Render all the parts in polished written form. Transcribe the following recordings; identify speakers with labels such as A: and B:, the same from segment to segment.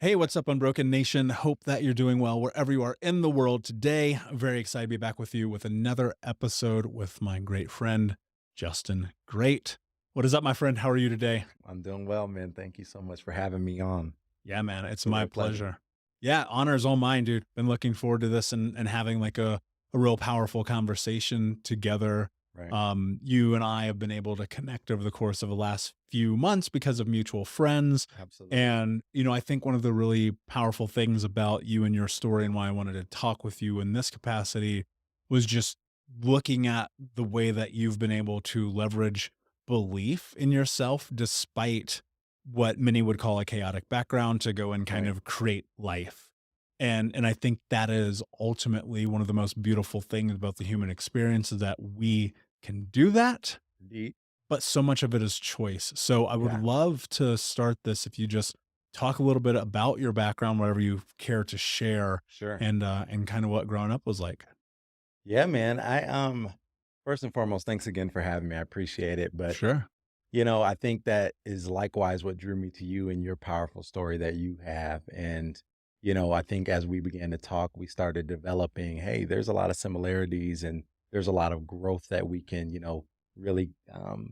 A: Hey, what's up, Unbroken Nation? Hope that you're doing well wherever you are in the world today. I'm very excited to be back with you with another episode with my great friend, Justin. Great. What is up, my friend? How are you today?
B: I'm doing well, man. Thank you so much for having me on.
A: Yeah, man, it's
B: It's a
A: my
B: real pleasure.
A: pleasure. Yeah, honor is all mine, dude. Been looking forward to this and having like a real powerful conversation together.
B: Right.
A: You and I have been able to connect over the course of the last few months because of mutual friends.
B: Absolutely.
A: And, I think one of the really powerful things about you and your story and why I wanted to talk with you in this capacity was just looking at the way that you've been able to leverage belief in yourself despite what many would call a chaotic background to go and kind
B: Right.
A: of create life. And I think that is ultimately one of the most beautiful things about the human experience is that we can do that,
B: Indeed.
A: but so much of it is choice. So I would
B: Yeah.
A: love to start this if you just talk a little bit about your background, whatever you care to share,
B: Sure.
A: and kind of what growing up was like.
B: Yeah, man. I first and foremost, thanks again for having me. I appreciate it. But
A: Sure.
B: I think that is likewise what drew me to you and your powerful story that you have. And, I think as we began to talk, we started developing, hey, there's a lot of similarities and there's a lot of growth that we can, really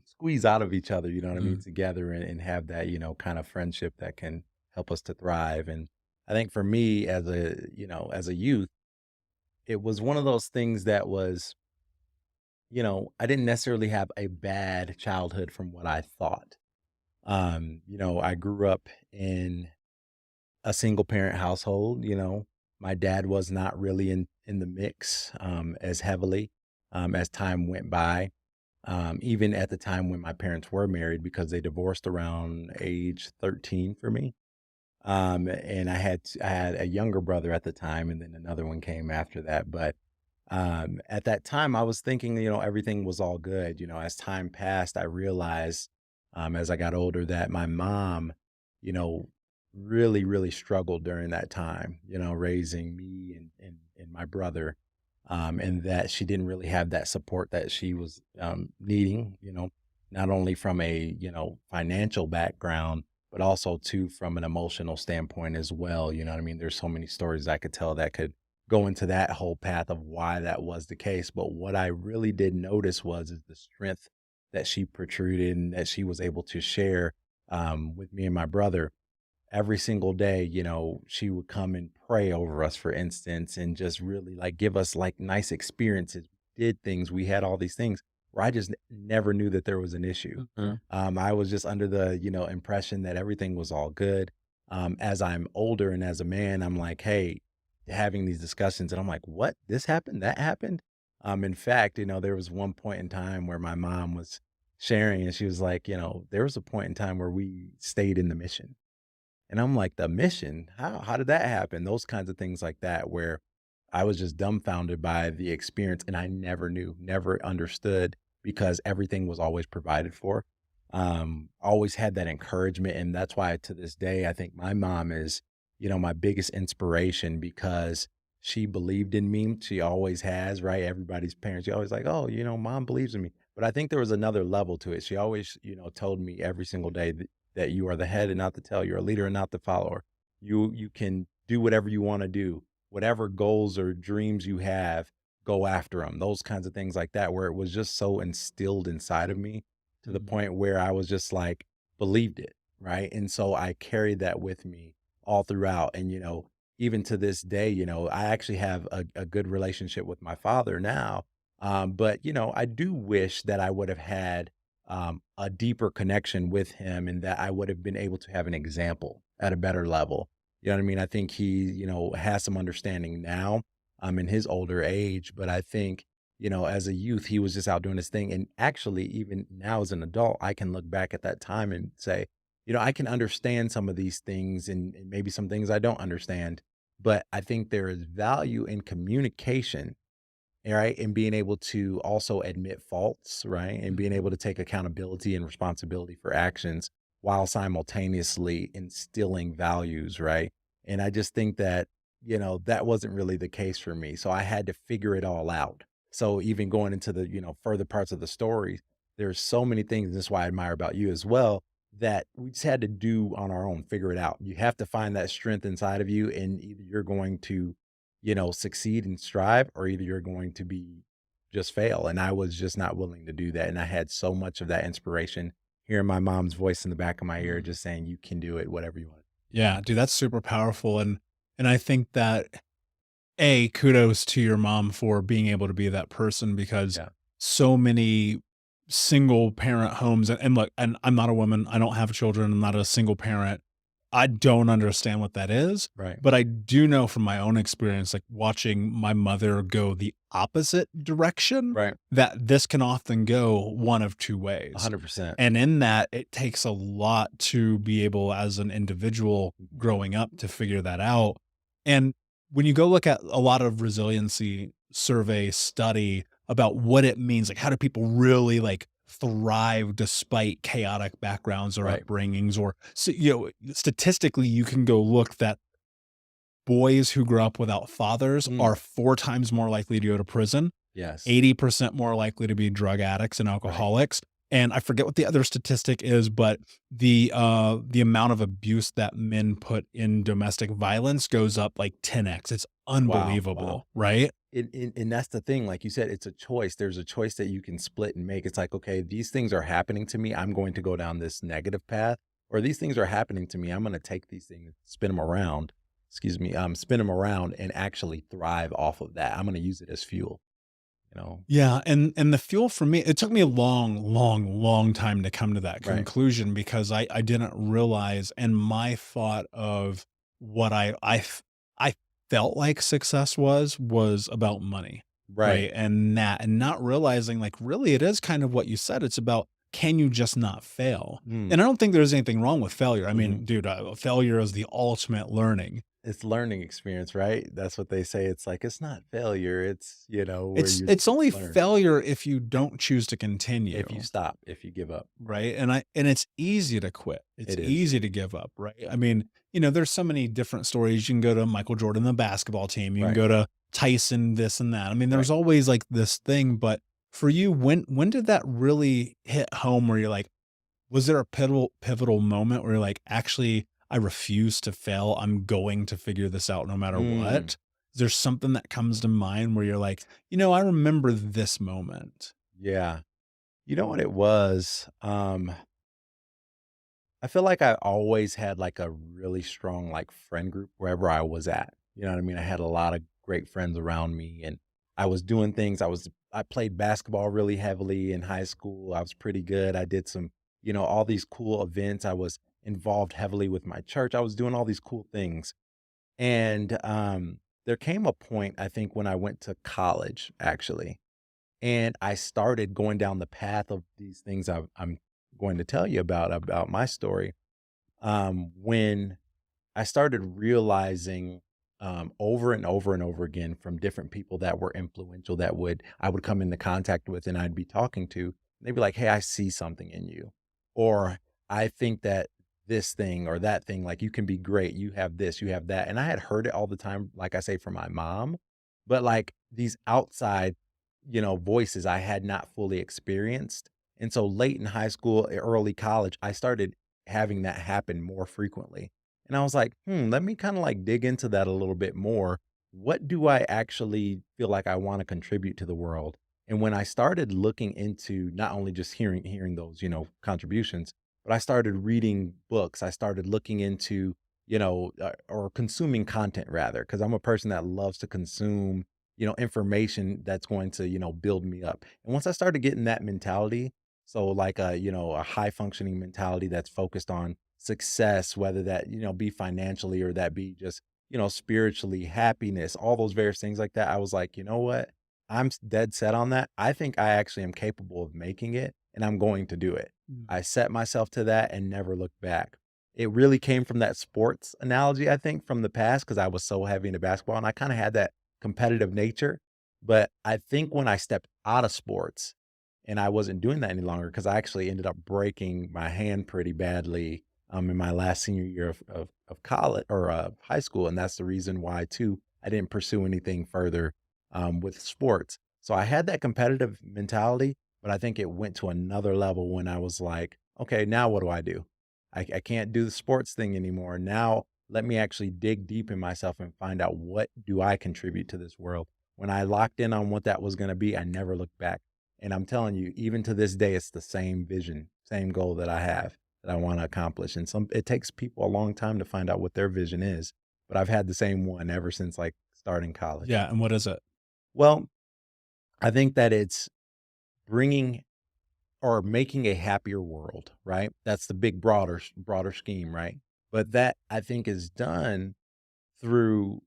B: squeeze out of each other, you know what I mean,
A: Mm,
B: together and have that, kind of friendship that can help us to thrive. And I think for me as a youth, it was one of those things that was, I didn't necessarily have a bad childhood from what I thought. I grew up in a single parent household. My dad was not really in the mix as heavily as time went by. Even at the time when my parents were married, because they divorced around age 13 for me. And I had a younger brother at the time, and then another one came after that. But at that time, I was thinking, everything was all good. As time passed, I realized as I got older that my mom, you know, really, really struggled during that time, raising me and my brother. And that she didn't really have that support that she was needing, not only from a, financial background, but also too from an emotional standpoint as well. You know what I mean? There's so many stories I could tell that could go into that whole path of why that was the case. But what I really did notice was is the strength that she protruded and that she was able to share with me and my brother every single day. She would come and pray over us, for instance, and just really like give us like nice experiences, did things. We had all these things where I just never knew that there was an issue.
A: mhm,
B: I was just under the, impression that everything was all good. As I'm older and as a man, I'm like, hey, having these discussions, and I'm like, what? This happened? That happened? In fact, there was one point in time where my mom was sharing, and she was like, there was a point in time where we stayed in the mission. And I'm like, "The mission? How did that happen?" Those kinds of things like that where I was just dumbfounded by the experience and I never knew, never understood because everything was always provided for. Always had that encouragement, and that's why to this day, I think my mom is, my biggest inspiration because she believed in me. She always has, right? Everybody's parents, she always like, "Oh, mom believes in me." But I think there was another level to it. She always, told me every single day that you are the head and not the tail. You're a leader and not the follower. You can do whatever you want to do. Whatever goals or dreams you have, go after them. Those kinds of things like that, where it was just so instilled inside of me to the
A: mhm.
B: point where I was just like believed it, right? And so I carried that with me all throughout. And even to this day, I actually have a good relationship with my father now. But I do wish that I would have had a deeper connection with him and that I would have been able to have an example at a better level. You know what I mean? I think he, has some understanding now, in his older age, but I think, as a youth, he was just out doing his thing. And actually, even now as an adult, I can look back at that time and say, I can understand some of these things and maybe some things I don't understand. But I think there is value in communication, right? And being able to also admit faults, right? And being able to take accountability and responsibility for actions while simultaneously instilling values, right? And I just think that, that wasn't really the case for me. So I had to figure it all out. So even going into the, further parts of the story, there's so many things. That's why I admire about you as well that we just had to do on our own, figure it out. You have to find that strength inside of you, and either you're going to, succeed and strive, or either you're going to be just fail. And I was just not willing to do that. And I had so much of that inspiration hearing my mom's voice in the back of my ear,
A: Mm.
B: just saying, you can do it, whatever you want.
A: Yeah, dude, that's super powerful, and I think that A, kudos to your mom for being able to be that person because
B: Yeah.
A: so many single parent homes and look, and I'm not a woman, I don't have children, I'm not a single parent. I don't understand what that is,
B: Right.
A: but I do know from my own experience, like watching my mother go the opposite direction,
B: Right.
A: that this can often go one of 2 ways.
B: 100%.
A: And in that, it takes a lot to be able as an individual growing up to figure that out. And when you go look at a lot of resiliency survey study about what it means, like how do people really like thrive despite chaotic backgrounds or
B: Right.
A: upbringings, or so, statistically, you can go look that boys who grow up without fathers
B: Mm.
A: are 4 times more likely to go to prison,
B: Yes.
A: 80% more likely to be drug addicts and
B: Right.
A: alcoholics, and I forget what the other statistic is, but the amount of abuse that men put in domestic violence goes up like 10x. It's
B: Wow. Wow.
A: unbelievable, right?
B: And that's the thing, like you said, it's a choice. There's a choice that you can split and make. It's like, okay, these things are happening to me. I'm going to go down this negative path, or these things are happening to me. I'm going to take these things, spin them around, excuse me, spin them around and actually thrive off of that. I'm going to use it as fuel, you know?
A: Yeah, and the fuel for me, it took me a long, long, long time to come to that
B: Right.
A: conclusion because I didn't realize and my thought of what I felt like success was about money,
B: Right.
A: right? And not realizing like really it is kind of what you said. It's about can you just not fail?
B: Mm.
A: And I don't think there's anything wrong with failure. I
B: Hmm.
A: mean, dude, failure is the ultimate learning.
B: It's learning experience, right? That's what they say. It's like, it's not failure. It's, where
A: It's
B: you
A: it's only
B: learn
A: failure if you don't choose to continue.
B: if you stop, if you give up.
A: Right, and it's easy to quit. It's
B: It is.
A: easy to give up, right? I mean, there's so many different stories. You can go to Michael Jordan, the basketball team. You can
B: Right.
A: go to Tyson, this and that. I mean,
B: Right.
A: there's always like this thing, but for you, when did that really hit home where you're like, was there a pivotal moment where you're like, actually, I refuse to fail. I'm going to figure this out no matter
B: Mm.
A: what? Is there something that comes to mind where you're like, I remember this moment?
B: Yeah. You know what it was? I feel like I always had like a really strong like friend group wherever I was at. You know what I mean? I had a lot of great friends around me, and I was doing things. I played basketball really heavily in high school. I was pretty good. I did some, all these cool events. I was involved heavily with my church. I was doing all these cool things. And there came a point, I think, when I went to college actually, and I started going down the path of these things I'm going to tell you about my story. When I started realizing over and over and over again from different people that were influential that I would come into contact with and I'd be talking to, they'd be like, "Hey, I see something in you," or "I think that this thing or that thing, like you can be great. You have this, you have that." And I had heard it all the time, like I say, from my mom, but like these outside, voices I had not fully experienced. And so late in high school, early college, I started having that happen more frequently. And I was like, let me kind of like dig into that a little bit more. What do I actually feel like I want to contribute to the world? And when I started looking into not only just hearing those, contributions, but I started reading books. I started looking into, or consuming content rather, because I'm a person that loves to consume, information that's going to, build me up. And once I started getting that mentality, so like a high functioning mentality that's focused on success, whether that, be financially or that be just, spiritually, happiness, all those various things like that. I was like, you know what? Dead set on that. I think I actually am capable of making it and I'm going to do it.
A: Mm.
B: I set myself to that and never looked back. It really came from that sports analogy, I think, from the past, because I was so heavy into basketball and I kind of had that competitive nature. But I think when I stepped out of sports, and I wasn't doing that any longer because I actually ended up breaking my hand pretty badly, in my last senior year of college or, high school, and that's the reason why too, I didn't pursue anything further, with sports. So I had that competitive mentality, but I think it went to another level when I was like, "Okay, now what do I do?" I can't do the sports thing anymore. Now let me actually dig deep in myself and find out what do I contribute to this world. When I locked in on what that was going to be, I never looked back. And I'm telling you, even to this day, it's the same vision, same goal that I have that I want to accomplish. And it takes people a long time to find out what their vision is, but I've had the same one ever since like starting college.
A: Yeah, and what is it?
B: Well, I think that it's bringing or making a happier world, right? That's the big broader scheme, right? But that I think is done through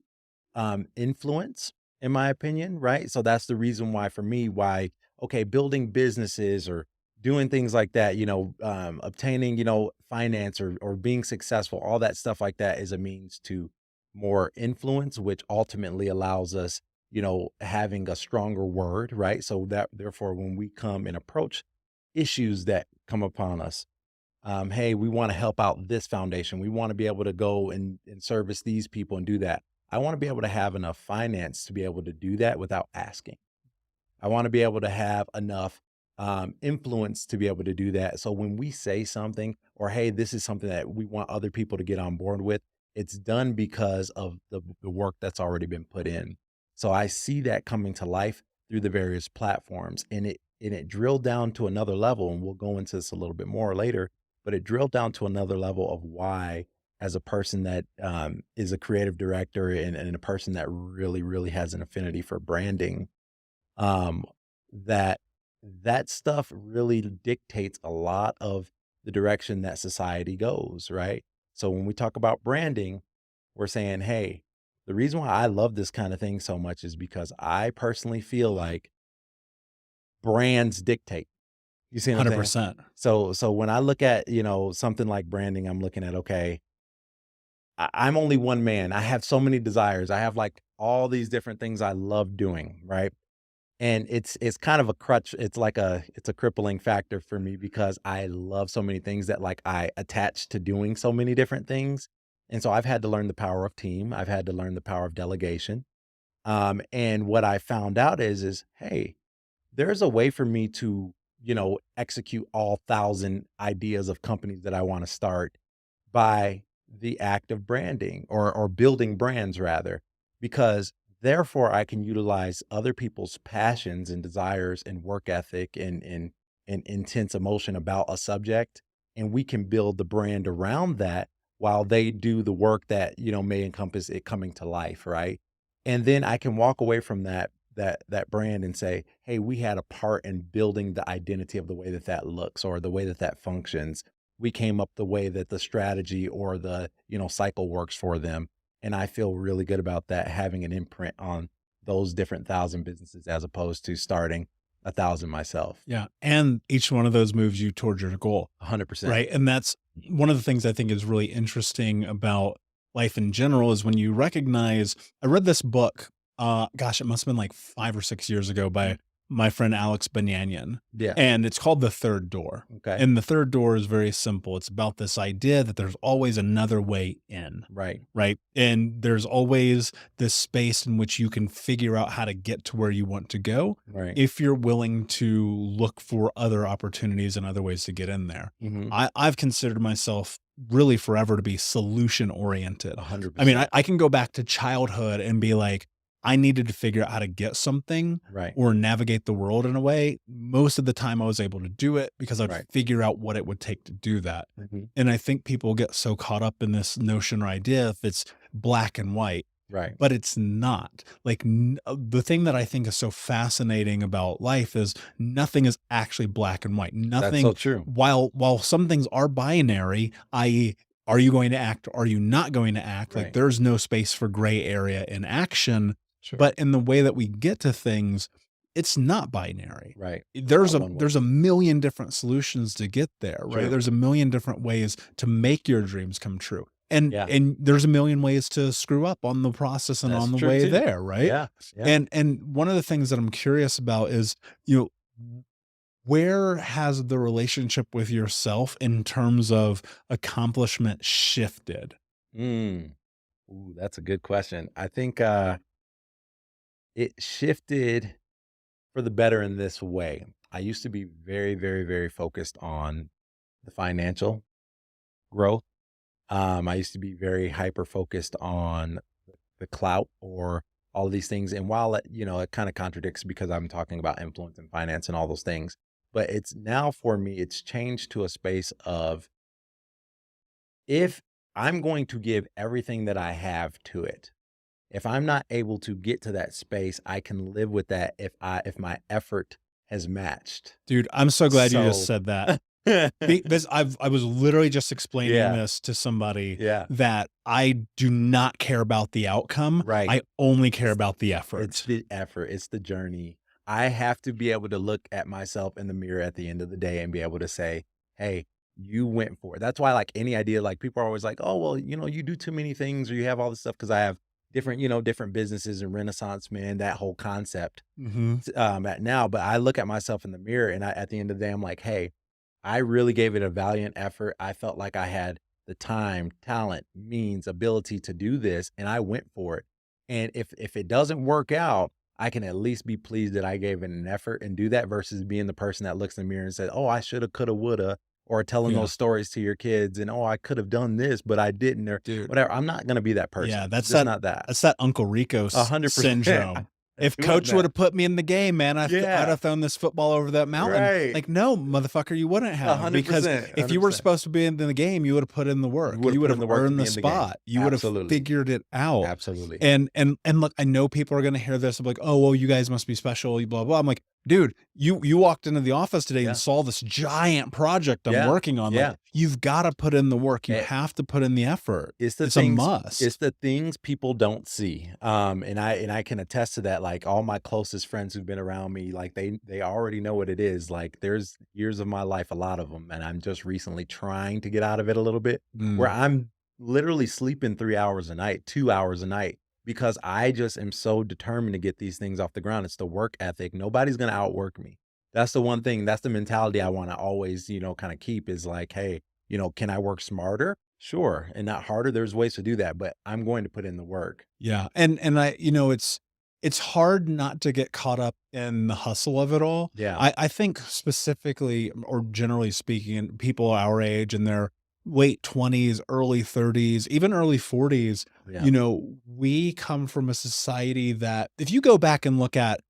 B: influence, in my opinion, right? So that's the reason why, for me, why, okay, building businesses or doing things like that, obtaining, finance or being successful, all that stuff like that is a means to more influence, which ultimately allows us, having a stronger word, right? So that therefore, when we come and approach issues that come upon us, hey, we want to help out this foundation. We want to be able to go and service these people and do that. I want to be able to have enough finance to be able to do that without asking. I want to be able to have enough influence to be able to do that. So when we say something, or hey, this is something that we want other people to get on board with, it's done because of the work that's already been put in. So I see that coming to life through the various platforms, and it drilled down to another level, and we'll go into this a little bit more later. But it drilled down to another level of why, as a person that is a creative director and a person that really, really has an affinity for branding, um, that that stuff really dictates a lot of the direction that society goes, right? So when we talk about branding, we're saying, hey, the reason why I love this kind of thing so much is because I personally feel like brands dictate. You see what I'm saying?
A: 100%.
B: So when I look at, something like branding, I'm looking at, okay, I'm only one man. I have so many desires. I have like all these different things I love doing, right? And it's kind of a crutch. It's a crippling factor for me because I love so many things that like I attach to doing so many different things. And so I've had to learn the power of team. I've had to learn the power of delegation. And what I found out is hey, there's a way for me to, execute all thousand ideas of companies that I want to start by the act of branding or building brands rather, because therefore I can utilize other people's passions and desires and work ethic and intense emotion about a subject, and we can build the brand around that while they do the work that, may encompass it coming to life, right? And then I can walk away from that brand and say, "Hey, we had a part in building the identity of the way that that looks or the way that that functions. We came up the way that the strategy or the, cycle works for them." And I feel really good about that, having an imprint on those different thousand businesses as opposed to starting 1,000 myself.
A: Yeah, and each one of those moves you towards your goal.
B: 100%.
A: Right, and that's one of the things I think is really interesting about life in general is when you recognize I read this book, gosh, it must've been like 5 or 6 years ago
B: Mhm.
A: by my friend Alex Banyanyan,
B: Yeah.
A: and it's called The Third Door,
B: Okay.
A: and the third door is very simple. It's about this idea that there's always another way in,
B: Right.
A: right? And there's always this space in which you can figure out how to get to where you want to go
B: Right.
A: if you're willing to look for other opportunities and other ways to get in there.
B: Mhm.
A: I've considered myself really forever to be solution oriented. I mean,
B: 100%.
A: I can go back to childhood and be like, I needed to figure out how to get something
B: Right.
A: or navigate the world in a way. Most of the time I was able to do it because I'd
B: Right.
A: figure out what it would take to do that.
B: Mhm.
A: And I think people get so caught up in this notion or idea if it's black and white,
B: Right.
A: but it's not. Like the thing that I think is so fascinating about life is nothing is actually black and white.
B: That's so
A: Nothing
B: true.
A: while some things are binary, i.e. are you going to act? Are you not going to act? Like
B: Right.
A: there's no space for gray area in action,
B: Sure.
A: but in the way that we get to things, it's not binary.
B: Right. It's
A: There's
B: not
A: a
B: one way.
A: there's a million different solutions to get there, right?
B: True.
A: There's a million different ways to make your dreams come true. And
B: Yeah.
A: and there's a million ways to screw up on the process and
B: That's
A: on the
B: true
A: way
B: too.
A: there, right?
B: Yeah. Yeah.
A: And one of the things that I'm curious about is, you know, where has the relationship with yourself in terms of accomplishment shifted?
B: Mm. Ooh, that's a good question. I think it shifted for the better in this way. I used to be very, very, very focused on the financial, growth. I used to be very hyper focused on the clout or all of these things. And while it, it kind of contradicts because I'm talking about influence and finance and all those things, but it's now for me, it's changed to a space of if I'm going to give everything that I have to it, if I'm not able to get to that space, I can live with that if my effort has matched.
A: Dude, I'm so glad you just
B: So
A: said that. This I was literally just explaining
B: yeah,
A: this to somebody
B: yeah,
A: that I do not care about the outcome.
B: right.
A: I only care
B: It's
A: about the
B: it's
A: effort.
B: the effort, it's the journey. I have to be able to look at myself in the mirror at the end of the day and be able to say, "Hey, you went for it." That's why, like, any idea, like, people are always like, "Oh, well, you do too many things or you have all this stuff." Because I have different businesses and Renaissance man, that whole concept,
A: Mhm.
B: at now, but I look at myself in the mirror and at the end of the day, I'm like, "Hey, I really gave it a valiant effort. I felt like I had the time, talent, means, ability to do this, and I went for it. And if it doesn't work out, I can at least be pleased that I gave it an effort and do that versus being the person that looks in the mirror and says, "Oh, I shoulda, coulda, woulda," or telling
A: Yeah.
B: those stories to your kids and, "Oh, I could have done this, but I didn't," or
A: Dude.
B: whatever. I'm not gonna be that
A: Yeah,
B: person. I'm just not that.
A: that's that Uncle Rico
B: 100%.
A: syndrome.
B: I'm
A: If
B: doing
A: coach would
B: that.
A: have put me in the game, man, I'd
B: Yeah.
A: have thrown this football over that mountain.
B: Right.
A: Like, no, motherfucker, you wouldn't have, because
B: 100%.
A: if you were
B: 100%.
A: supposed to be in the game, you would have put in the
B: You
A: work.
B: would have
A: You would
B: put in
A: have
B: the work to
A: earned
B: be
A: the
B: in the game.
A: spot. You would have
B: Absolutely.
A: figured it out.
B: Absolutely.
A: And look, I know people are gonna hear this and be like, "Oh, well, you guys must be special, blah blah." I'm like, dude, you walked into the office today and
B: Yeah.
A: saw this giant project I'm
B: Yeah.
A: working on. Like,
B: Yeah.
A: you've got to put in the work. You
B: Eh,
A: have to put in the effort.
B: it's the
A: It's a
B: things it's
A: must.
B: the things people don't see. And I can attest to that. Like all my closest friends who've been around me, like they already know what it is. Like there's years of my life, a lot of them, and I'm just recently trying to get out of it a little bit, where
A: Mm.
B: I'm literally sleeping 3 hours a night, 2 hours a night, because I just am so determined to get these things off the ground. It's the work ethic. Nobody's gonna outwork me. That's the one thing. That's the mentality I want to always, kind of keep is like, hey, can I work smarter? Sure. And not harder. There's ways to do that, but I'm going to put in the work.
A: Yeah, and it's hard not to get caught up in the hustle of it all.
B: Yeah.
A: I think specifically or generally speaking, people our age in their late 20s, early 30s, even early 40s,
B: Yeah.
A: we come from a society that if you go back and look at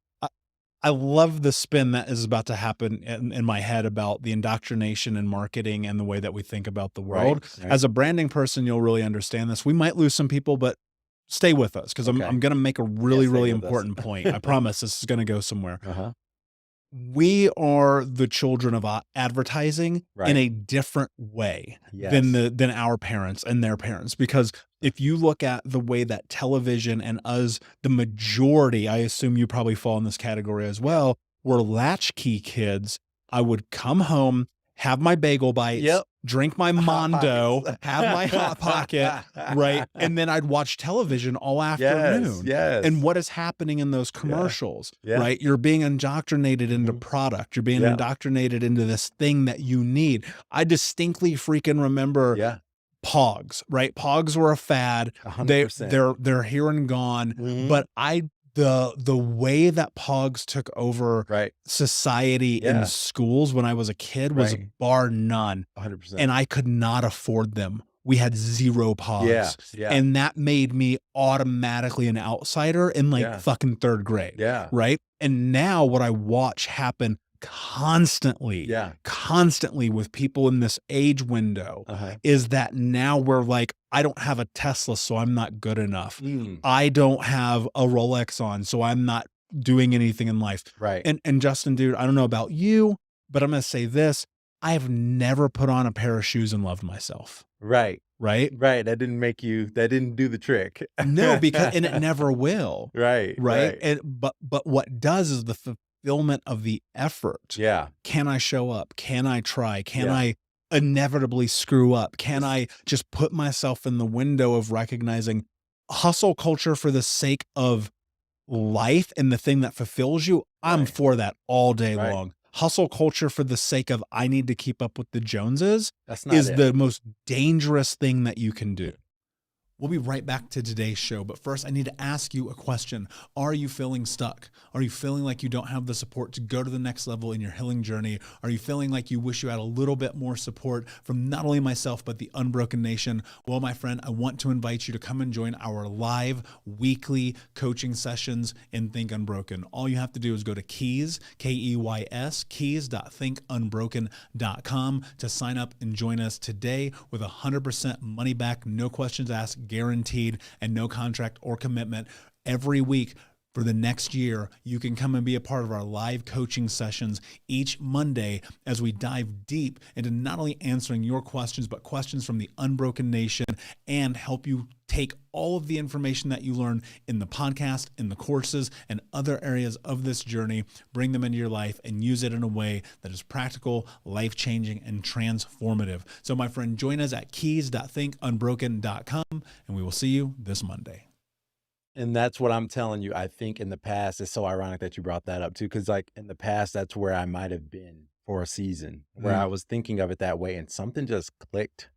A: I love the spin that is about to happen in my head about the indoctrination and marketing and the way that we think about the
B: Right.
A: world.
B: Right.
A: As a branding person, you'll really understand this. We might lose some people, but stay with us because
B: Okay.
A: I'm going to make a
B: Yeah.
A: really,
B: Stay
A: really
B: with us.
A: important point. I promise this is going to go somewhere.
B: Uh-huh.
A: We are the children of advertising in
B: Right.
A: a different way
B: Yes.
A: than our parents and their parents. Because if you look at the way that television and us, the majority, I assume you probably fall in this category as
B: Yeah.
A: well, were latchkey kids. I would come home, have my bagel bites,
B: Yep.
A: drink my
B: Hot
A: Mondo,
B: Pockets.
A: have my Hot Pocket, right? And then I'd watch television all
B: Yes.
A: afternoon. And
B: Yes.
A: what is happening in those
B: Yeah.
A: commercials,
B: Yeah.
A: right? You're being indoctrinated into
B: Mhm.
A: product. You're being
B: Yeah.
A: indoctrinated into this thing that you need. I distinctly freaking remember
B: Yeah.
A: Pogs, right? Pogs were a fad.
B: 100%.
A: They're here and gone.
B: Mhm.
A: But the way that Pogs took over
B: Right.
A: society in
B: Yeah.
A: schools when I was a kid was
B: Right.
A: bar none.
B: 100%.
A: And I could not afford them. We had 0
B: Yeah.
A: Pogs.
B: Yeah.
A: And that made me automatically an outsider in like
B: Yeah.
A: fucking 3rd grade.
B: Yeah.
A: Right. And now what I watch happen
B: Yeah.
A: constantly with people in this age window
B: Uh-huh.
A: is that now we're like, I don't have a Tesla, so I'm not good enough.
B: Mm.
A: I don't have a Rolex on, so I'm not doing anything in life.
B: Right.
A: And Justin, dude, I don't know about you, but I'm gonna say this. I have never put on a pair of shoes and loved myself.
B: Right.
A: Right?
B: Right. That didn't do the trick.
A: No, because and it never will.
B: Right.
A: Right?
B: Right.
A: And but what does is the fulfillment of the effort.
B: Yeah.
A: Can I show up? Can I try? Can
B: Yeah.
A: I inevitably screw up? Can I just put myself in the window of recognizing hustle culture for the sake of life and the thing that fulfills you? I'm
B: Right.
A: for that all day
B: Right.
A: long. Hustle culture for the sake of I need to keep up with the Joneses
B: That's not
A: is
B: it.
A: the most dangerous thing that you can do. We'll be right back to today's show. But first, I need to ask you a question. Are you feeling stuck? Are you feeling like you don't have the support to go to the next level in your healing journey? Are you feeling like you wish you had a little bit more support from not only myself, but the Unbroken Nation? Well, my friend, I want to invite you to come and join our live weekly coaching sessions in Think Unbroken. All you have to do is go to Keys, Keys, keys.thinkunbroken.com to sign up and join us today with 100% money back, no questions asked, guaranteed, and no contract or commitment. Every week for the next year, you can come and be a part of our live coaching sessions each Monday as we dive deep into not only answering your questions, but questions from the Unbroken Nation, and help you take all of the information that you learn in the podcast, in the courses, and other areas of this journey, bring them into your life and use it in a way that is practical, life-changing, and transformative. So my friend, join us at keys.thinkunbroken.com, and we will see you this Monday.
B: And that's what I'm telling you. I think in the past, it's so ironic that you brought that up too, because like in the past, that's where I might have been for a season, where I was thinking of it that way, and something just clicked,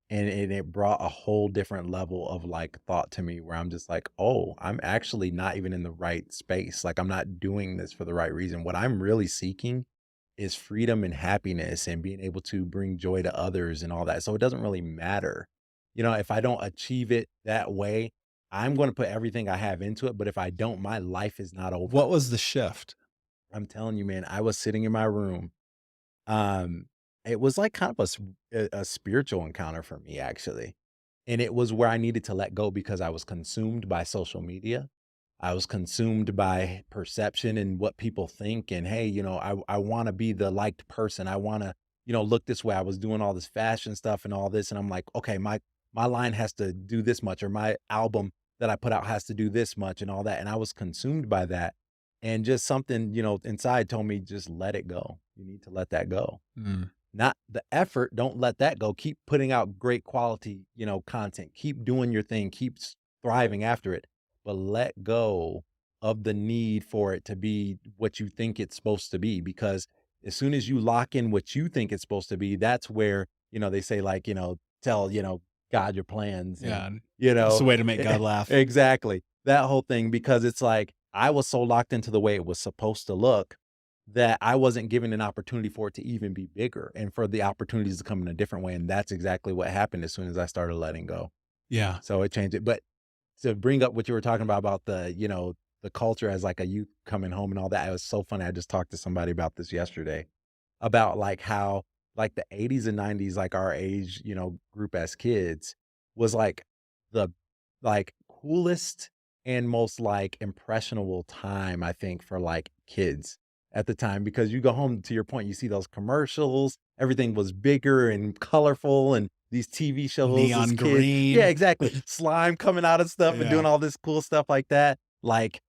B: and it brought a whole different level of like thought to me, where I'm just like, oh, I'm actually not even in the right space. Like I'm not doing this for the right reason. What I'm really seeking is freedom and happiness and being able to bring joy to others and all that. So it doesn't really matter, if I don't achieve it that way, I'm going to put everything I have into it. But if I don't, my life is not over.
A: What was the shift?
B: I'm telling you, man, I was sitting in my room. Um, it was like kind of a spiritual encounter for me, actually. And it was where I needed to let go because I was consumed by social media. I was consumed by perception and what people think. And hey, I want to be the liked person. I want to, look this way. I was doing all this fashion stuff and all this. And I'm like, okay, my line has to do this much, or my album that I put out has to do this much and all that. And I was consumed by that. And just something, inside told me, just let it go. You need to let that go.
A: Mm.
B: Not the effort. Don't let that go. Keep putting out great quality, content. Keep doing your thing. Keep thriving after it, but let go of the need for it to be what you think it's supposed to be. Because as soon as you lock in what you think it's supposed to be, that's where, they say like, tell, God your plans.
A: Yeah.
B: And,
A: It's the way to make God laugh.
B: exactly. That whole thing, because it's like, I was so locked into the way it was supposed to look that I wasn't given an opportunity for it to even be bigger and for the opportunities to come in a different way. And that's exactly what happened as soon as I started letting go.
A: Yeah.
B: So it changed it. But to bring up what you were talking about the, the culture as like a youth coming home and all that, it was so funny. I just talked to somebody about this yesterday, about like how like the 80s and 90s, like our age, group as kids, was like the like coolest and most like impressionable time, I think, for like kids at the time. Because you go home, to your point, you see those commercials, everything was bigger and colorful, and these TV shows as
A: Neon
B: kids.
A: green.
B: Yeah, exactly. Slime coming out of stuff and
A: Yeah.
B: doing all this cool stuff like that. Like,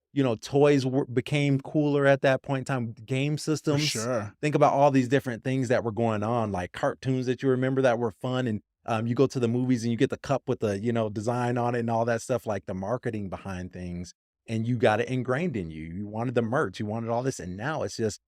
B: toys became cooler at that point in time. Game
A: For
B: systems.
A: sure.
B: Think about all these different things that were going on, like cartoons that you remember that were fun. And you go to the movies and you get the cup with the, design on it and all that stuff, like the marketing behind things. And you got it ingrained in you. You wanted the merch, you wanted all this. And now it's just,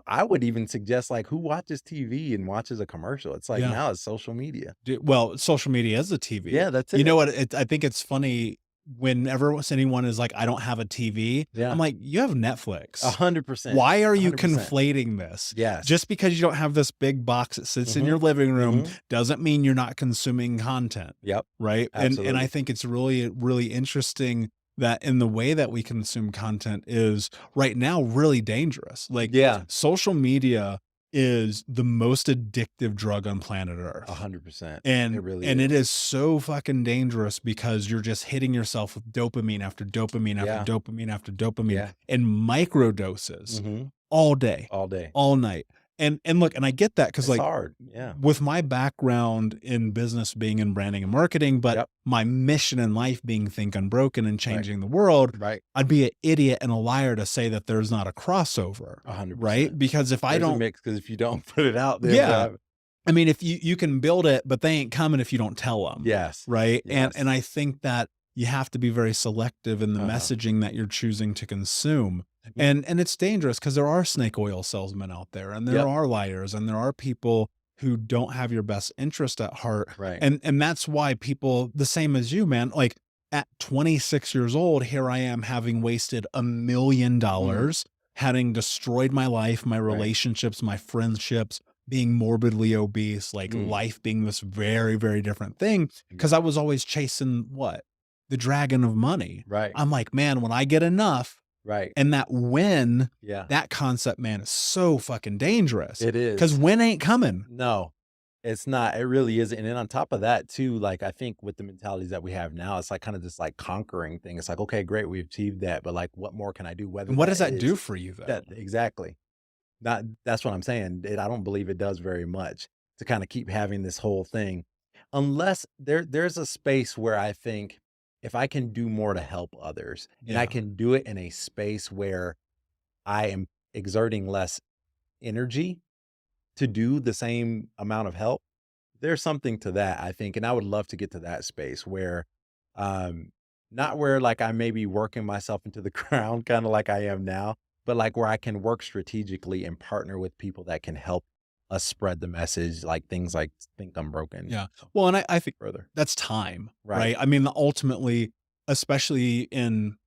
B: I would even suggest like, who watches TV and watches a commercial? It's like,
A: Yeah.
B: now it's social media.
A: Well, social media is a TV.
B: Yeah, that's it.
A: You know what? I think it's funny whenever anyone is like, I don't have a TV.
B: Yeah.
A: I'm like, you have Netflix.
B: 100%.
A: Why are you
B: 100%.
A: conflating this?
B: Yes.
A: Just because you don't have this big box that sits in your living room
B: Mhm.
A: doesn't mean you're not consuming content.
B: Yep.
A: Right. And
B: Absolutely.
A: I think it's really, really interesting that in the way that we consume content is right now really dangerous. Like
B: Yeah.
A: social media is the most addictive drug on planet Earth.
B: 100%.
A: And
B: It really
A: it
B: is.
A: is so fucking dangerous because you're just hitting yourself with dopamine after dopamine after
B: Yeah.
A: dopamine after dopamine
B: Yeah.
A: in micro doses
B: Mhm.
A: all day,
B: All day.
A: all night. And look, and I get that because
B: It's
A: like
B: hard. Yeah.
A: with my background in business being in branding and marketing, but
B: Yep.
A: my mission in life being Think Unbroken and changing the world,
B: Right.
A: I'd be an idiot and a liar to say that there's not a crossover,
B: 100%.
A: right? Because if I
B: There's a
A: don't,
B: mix, because if you don't put it out there,
A: Yeah. I mean, if you can build it, but they ain't coming if you don't tell them.
B: Yes.
A: Right.
B: Yes.
A: And I think that you have to be very selective in the
B: Uh-huh.
A: messaging that you're choosing to consume.
B: Mhm.
A: And it's dangerous because there are snake oil salesmen out there, and there
B: Yep.
A: are liars, and there are people who don't have your best interest at heart.
B: Right.
A: And that's why people the same as you, man, like at 26 years old, here I am having wasted
B: Mm,
A: $1 million, having destroyed my life, my
B: right.
A: relationships, my friendships, being morbidly obese, like
B: Mm,
A: life being this very, very different thing. Cause
B: yeah.
A: I was always chasing what? The dragon of money.
B: Right.
A: I'm like, man, when I get enough
B: Right.
A: and that win,
B: Yeah.
A: that concept, man, is so fucking dangerous
B: It
A: because
B: is.
A: win ain't coming.
B: No, it's not. It really isn't. And then on top of that, too, like I think with the mentalities that we have now, it's like kind of this like conquering thing. It's like, okay, great, we achieved that, but like, what more can I do? Whether
A: And what does
B: that
A: that do
B: is
A: for you though?
B: that exactly. Not that's what I'm saying. I don't believe it does very much to kind of keep having this whole thing, unless there's a space where I think if I can do more to help others, and I
A: Yeah.
B: can do it in a space where I am exerting less energy to do the same amount of help, there's something to that, I think, and I would love to get to that space where, um, not where, like, I may be working myself into the ground kinda like I am now, but, like, where I can work strategically and partner with people that can help us spread the message, like things like "Think Unbroken"
A: Yeah. Well, and I think
B: further.
A: that's time,
B: Right.
A: right? I mean, ultimately, especially in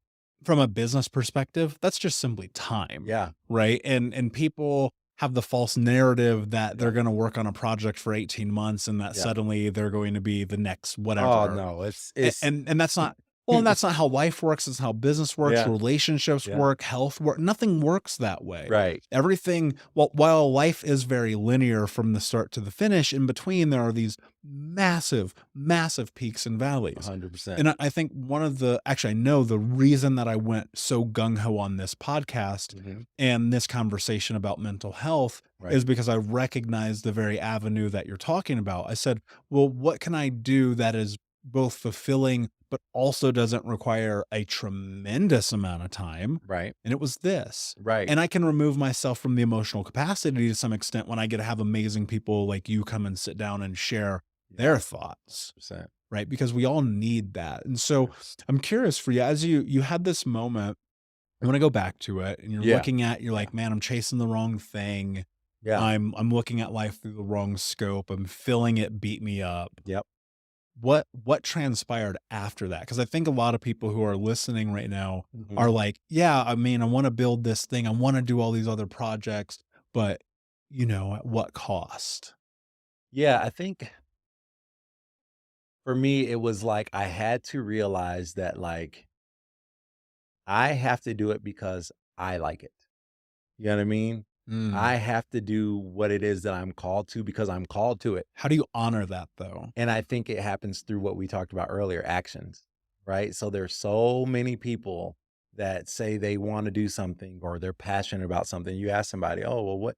A: from a business perspective, that's just simply time,
B: Yeah.
A: right? And people have the false narrative that they're
B: Yeah.
A: going to work on a project for 18 months and that
B: Yeah.
A: suddenly they're going to be the next
B: Oh,
A: whatever.
B: no,
A: A
B: it's
A: and that's not well, and that's not how life works, it's how business works,
B: Yeah.
A: relationships
B: Yeah.
A: work, health work, nothing works that way.
B: Right.
A: Everything while life is very linear from the start to the finish, in between, there are these massive, massive peaks and valleys.
B: 100%.
A: And I think one of the actually, I know the reason that I went so gung ho on this podcast
B: Mhm.
A: and this conversation about mental health
B: Right.
A: is because I recognize the very avenue that you're talking about. I said, well, what can I do that is both fulfilling, but also doesn't require a tremendous amount of time?
B: Right.
A: And it was this.
B: Right.
A: And I can remove myself from the emotional capacity to some extent when I get to have amazing people like you come and sit down and share
B: Yeah.
A: their thoughts,
B: 100%.
A: right? Because we all need that. And so
B: Yeah.
A: I'm curious for you, as you had this moment, I want to go back to it and
B: Yeah.
A: you're
B: Yeah.
A: like, man, I'm chasing the wrong thing.
B: Yeah.
A: I'm looking at life through the wrong scope. I'm feeling it beat me up.
B: Yep.
A: What transpired after that? Because I think a lot of people who are listening right now
B: Mhm.
A: are like, yeah, I mean, I want to build this thing. I want to do all these other projects, but at what cost?
B: Yeah, I think for me, it was like I had to realize that, like, I have to do it because I like it. You know what I mean? I
A: Mm.
B: have to do what it is that I'm called to because I'm called to it.
A: How do you honor that though?
B: And I think it happens through what we talked about earlier, actions, right? So there's so many people that say they want to do something or they're passionate about something. You ask somebody, "Oh, well, what?"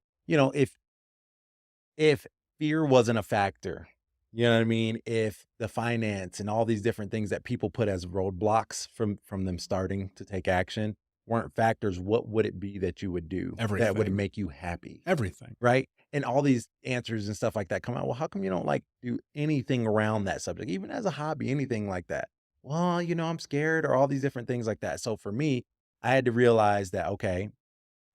B: If fear wasn't a factor, you know what I mean? If the finance and all these different things that people put as roadblocks from them starting to take action weren't factors, what would it be that you would do that would
A: Everything.
B: make you happy,
A: Everything.
B: right? And all these answers and stuff like that come out. Well, how come you don't like do anything around that subject, even as a hobby, anything like that? Well, I'm scared or all these different things like that. So for me, I had to realize that, okay,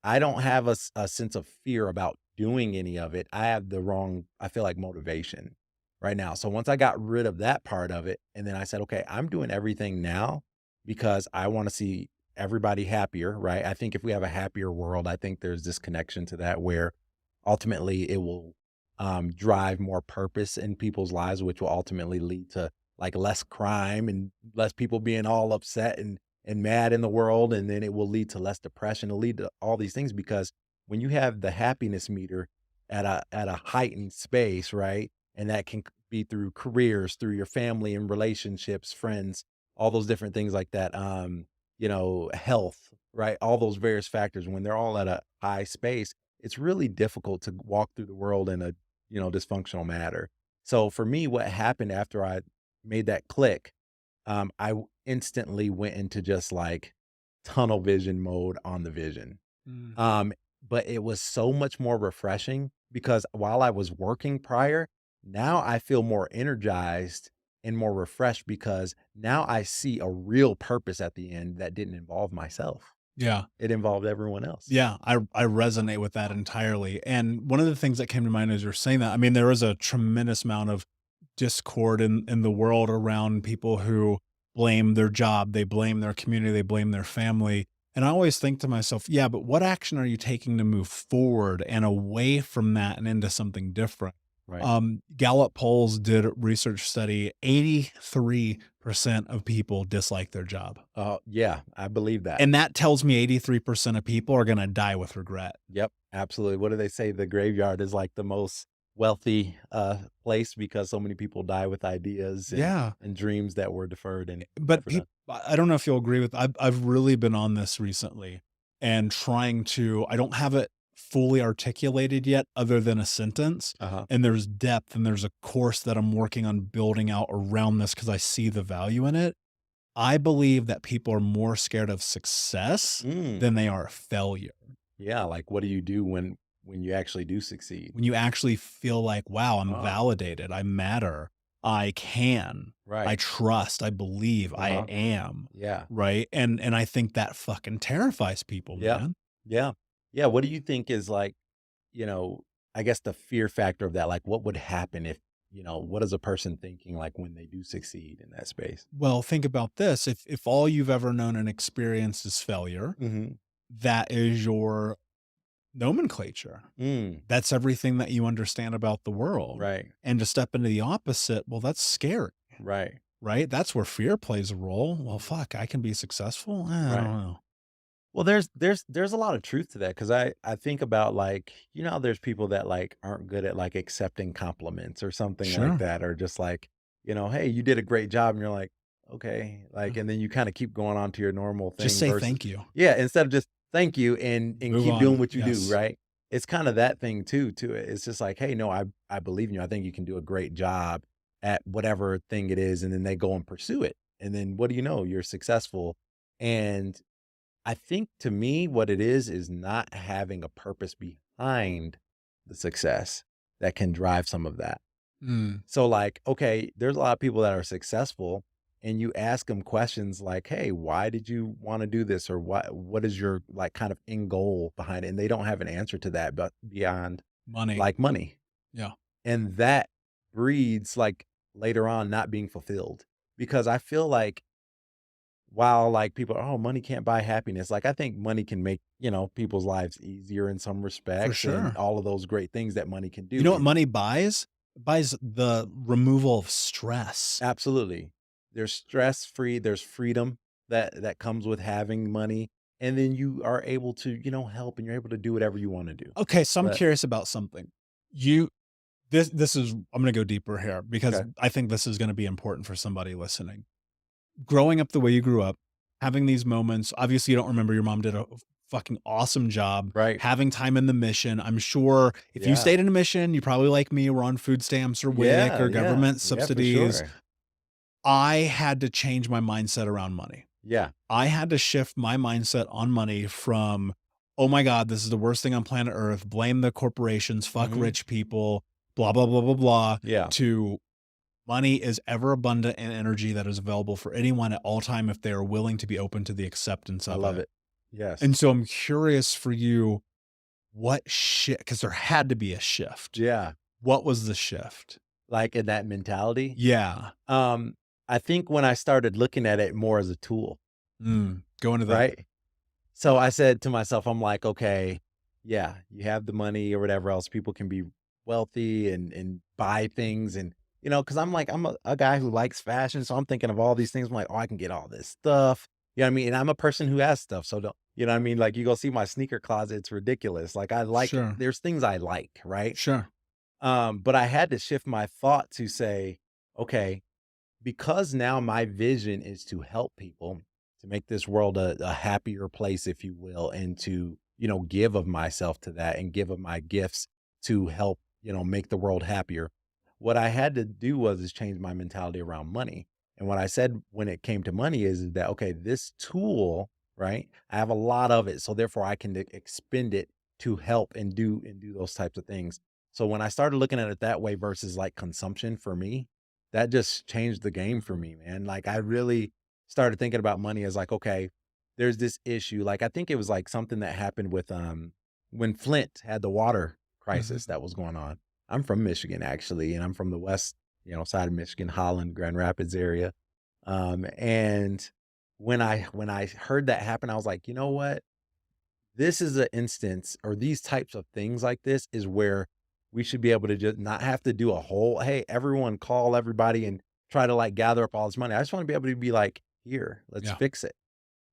B: I don't have a sense of fear about doing any of it. I have the wrong, I feel like, motivation right now. So once I got rid of that part of it, and then I said, okay, I'm doing everything now because I want to see everybody happier, right? I think if we have a happier world, I think there's this connection to that where ultimately it will drive more purpose in people's lives, which will ultimately lead to like less crime and less people being all upset and mad in the world, and then it will lead to less depression. It'll lead to all these things because when you have the happiness meter at a heightened space, right? And that can be through careers, through your family and relationships, friends, all those different things like that. Health, right? All those various factors, when they're all at a high space, it's really difficult to walk through the world in a, dysfunctional manner. So for me, what happened after I made that click, instantly went into just like tunnel vision mode on the vision.
A: Mm.
B: Um, but it was so much more refreshing because while I was working prior, now I feel more energized and more refreshed because now I see a real purpose at the end that didn't involve myself.
A: Yeah.
B: It involved everyone else.
A: Yeah, I resonate with that entirely, and one of the things that came to mind as you're saying that, I mean, there is a tremendous amount of discord in the world around people who blame their job, they blame their community, they blame their family, and I always think to myself, "Yeah, but what action are you taking to move forward and away from that and into something different?"
B: Right.
A: Gallup polls did a research study, 83% of people dislike their job.
B: Yeah, I believe that.
A: And that tells me 83% of people are gonna die with regret.
B: Yep, absolutely. What do they say? The graveyard is like the most wealthy place because so many people die with ideas
A: Yeah,
B: and dreams that were deferred and
A: but
B: never done.
A: I don't know if you'll agree with I've really been on this recently and trying to I don't have it fully articulated yet other than a sentence,
B: Uh-huh.
A: and there's depth, and there's a course that I'm working on building out around this because I see the value in it. I believe that people are more scared of success
B: Mm.
A: than they are of failure.
B: Yeah, like what do you do when you actually do succeed?
A: When you actually feel like, "Wow, I'm
B: Ah,
A: validated, I matter, I can, I
B: right.
A: trust, I believe, I
B: Uh-huh.
A: am,"
B: Yeah.
A: right? And I think that fucking terrifies people,
B: Yeah.
A: man.
B: Yeah. Yeah. What do you think is like, you know, I guess the fear factor of that? Like what would happen if, what is a person thinking like when they do succeed in that space?
A: Well, think about this, if all you've ever known and experienced is failure,
B: Mhm.
A: that is your nomenclature.
B: Mm.
A: That's everything that you understand about the world,
B: Right.
A: and to step into the opposite, well, that's scary,
B: Right.
A: right? That's where fear plays a role. "Well, fuck, I can be successful? I
B: Right.
A: don't know."
B: Well, there's a lot of truth to that because I think about like, how there's people that like aren't good at like accepting compliments or something like
A: Sure.
B: that, or just like, hey, you did a great job, and you're like, okay,
A: Uh,
B: like, and then you kind of keep going on to your normal
A: just
B: thing
A: say
B: versus,
A: thank you.
B: yeah, instead of just thank you and
A: Move
B: keep doing
A: on.
B: what you do,
A: Yes.
B: right? It's kind of that thing too to it. It's just like, hey, no, I believe in you. I think you can do a great job at whatever thing it is, and then they go and pursue it, and then what do you know? You're successful, and I think to me, what it is not having a purpose behind the success that can drive some of that.
A: Mm,
B: So, like, okay, there's a lot of people that are successful, and you ask them questions like, "Hey, why did you want to do this?" Or what is your like kind of end goal behind it? And they don't have an answer to that, but beyond
A: money.
B: like money.
A: Yeah,
B: And that breeds like later on not being fulfilled because I feel like while, like, people are, "Oh, money can't buy happiness," like, I think money can make, people's lives easier in some
A: for
B: respects and
A: sure.
B: all of those great things that money can
A: You
B: do.
A: know what money buys? It buys the removal of stress.
B: Absolutely. There's stress-free, there's freedom that comes with having money, and then you are able to, help and you're able to do whatever you wanna do.
A: Okay, so I'm
B: But
A: curious about something. You this is I'm gonna go deeper here because
B: okay.
A: I think this is gonna be important for somebody listening. Growing up the way you grew up, having these moments, obviously you don't remember your mom did a fucking awesome job,
B: Right.
A: having time in the mission. I'm sure if you
B: Yeah.
A: stayed in a mission, you probably like me were on food stamps or WIC
B: Yeah,
A: or
B: yeah.
A: government
B: Yeah, for
A: subsidies.
B: sure.
A: I had to change my mindset around money.
B: Yeah.
A: I had to shift my mindset on money from, "Oh my god, this is the worst thing on planet Earth. Blame the corporations, fuck
B: Mhm.
A: rich people, blah, blah, blah, blah, blah,"
B: Yeah.
A: to money is ever abundant and energy that is available for anyone at all time if they are willing to be open to the acceptance
B: I
A: of
B: love
A: it.
B: it. Yes.
A: And so I'm curious for you, what shift? Because there had to be a shift.
B: Yeah.
A: What was the shift?
B: Like, in that mentality,
A: Yeah.
B: um, I think when I started looking at it more as a tool,
A: Go into that.
B: right? So I said to myself, I'm like, okay, yeah, you have the money or whatever else. People can be wealthy and buy things and because I'm a guy who likes fashion. So I'm thinking of all these things. I'm like, oh, I can get all this stuff. You know what I mean? And I'm a person who has stuff. So don't you know what I mean? Like you go see my sneaker closet, it's ridiculous. Like
A: Sure.
B: there's things I like, right?
A: Sure.
B: But I had to shift my thought to say, okay, because now my vision is to help people to make this world a happier place, if you will, and to, give of myself to that and give of my gifts to help, make the world happier. What I had to do was is change my mentality around money. And what I said when it came to money is that, okay, this tool, right? I have a lot of it. So therefore I can expend it to help and do those types of things. So when I started looking at it that way versus like consumption for me, that just changed the game for me, man. Like, I really started thinking about money as like, okay, there's this issue, like, I think it was, like, something that happened with, when Flint had the water
A: Mhm.
B: crisis that was going on. I'm from Michigan, actually, and I'm from the west, side of Michigan, Holland, Grand Rapids area, and when I heard that happen, I was like, "You know what? This is an instance, or these types of things like this is where we should be able to just not have to do a whole, hey, everyone call everybody and try to like gather up all this money. I just want to be able to be like, here, let's
A: Yeah.
B: fix it.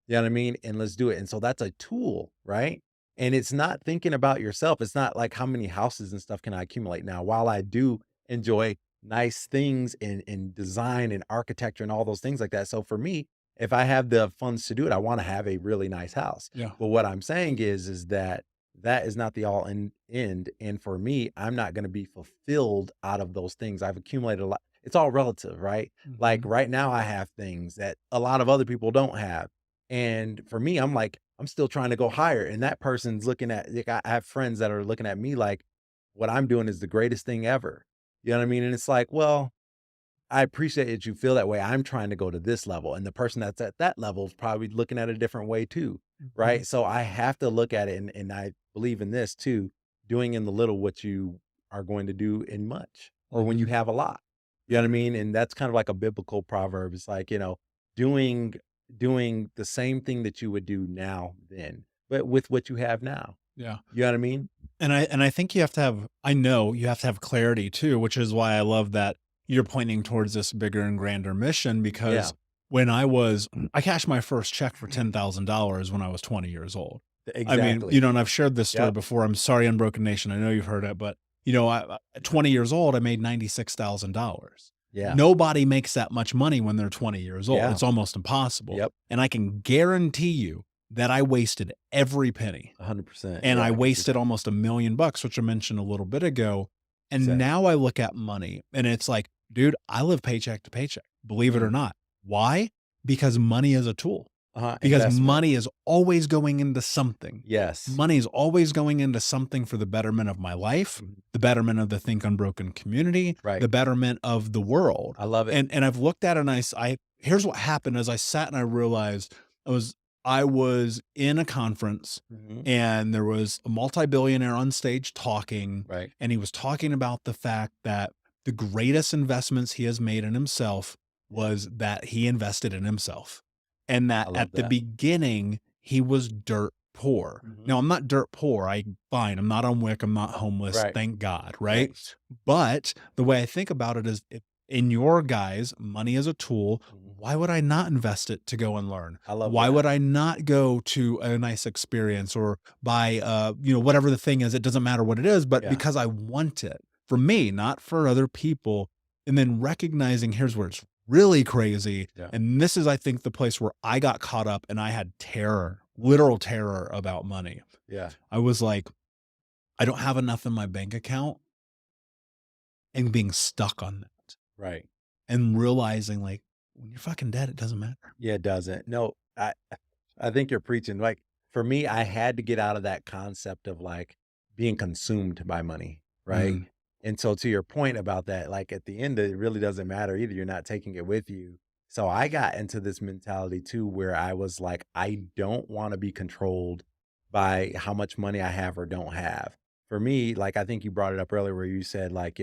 B: You know what I mean? And let's do it. And so that's a tool, right? And it's not thinking about yourself. It's not like how many houses and stuff can I accumulate now. While I do enjoy nice things in design and architecture and all those things like that. So for me, if I have the funds to do it, I want to have a really nice house.
A: Yeah.
B: But what I'm saying is that that is not the all end. And for me, I'm not going to be fulfilled out of those things. I've accumulated a lot. It's all relative, right? Like
A: Mhm.
B: right now, I have things that a lot of other people don't have, and for me, I'm like, I'm still trying to go higher. And that person's looking at, like, I have friends that are looking at me like what I'm doing is the greatest thing ever. You know what I mean? And it's like, well, I appreciate that you feel that way. I'm trying to go to this level. And the person that's at that level is probably looking at it a different way too.
A: Mhm.
B: Right. So I have to look at it. And I believe in this too, doing in the little what you are going to do in much, or when you
A: Mhm.
B: have a lot. You know what I mean? And that's kind of like a biblical proverb. It's like, doing doing the same thing that you would do now then, but with what you have now.
A: Yeah.
B: You know what I mean?
A: And I think you have to have I know you have to have clarity too, which is why I love that you're pointing towards this bigger and grander mission
B: Yeah.
A: because I cashed my first check for $10,000 when I was 20 years old. I mean,
B: Exactly.
A: and I've shared this story
B: Yep.
A: before. I'm sorry, Unbroken Nation. I know you've heard it, but at 20 years old, I made $96,000.
B: Yeah.
A: Nobody makes that much money when they're 20 years old.
B: Yeah.
A: It's almost impossible.
B: Yep.
A: And I can guarantee you that I wasted every penny
B: 100%.
A: and
B: Yeah,
A: I
B: I can see
A: wasted
B: that.
A: almost $1,000,000, which I mentioned a little bit ago. And
B: Exactly.
A: now I look at money and it's like, dude, I live paycheck to paycheck, believe it or
B: Mm.
A: not. Why? Because money is a tool. Because
B: Investment.
A: money is always going into something.
B: Yes.
A: Money is always going into something for the betterment of my life,
B: Mhm.
A: the betterment of the Think Unbroken community,
B: Right.
A: the betterment of the world.
B: I love it.
A: And I've looked at it and here's what happened as I sat and I realized I was I was in a conference
B: Mhm.
A: and there was a multi-billionaire on stage talking,
B: Right.
A: and he was talking about the fact that the greatest investments he has made in himself
B: Yeah.
A: was that he invested in himself. And that
B: I love
A: at the
B: that.
A: beginning, he was dirt poor.
B: Mhm.
A: Now, I'm not dirt poor. I'm not on WIC. I'm not homeless.
B: Right.
A: Thank God.
B: Right.
A: Right. But the way I think about it is if in your guys, money is a tool.
B: Mhm.
A: Why would I not invest it to go and learn?
B: I love
A: Why
B: that.
A: would I not go to a nice experience or buy, whatever the thing is? It doesn't matter what it is, but
B: Yeah.
A: because I want it for me, not for other people. And then recognizing here's where it's really crazy.
B: Yeah.
A: And this is, I think, the place where I got caught up and I had terror, literal terror about money.
B: Yeah.
A: I was like, I don't have enough in my bank account and being stuck on that
B: Right.
A: and realizing like when you're fucking dead, it doesn't matter.
B: Yeah, it doesn't. No, I think you're preaching. Like for me, I had to get out of that concept of like being consumed by money, right?
A: Mm,
B: And so to your point about that, like at the end, it really doesn't matter either. You're not taking it with you. So I got into this mentality too, where I was like, I don't want to be controlled by how much money I have or don't have. For me, like I think you brought it up earlier where you said like,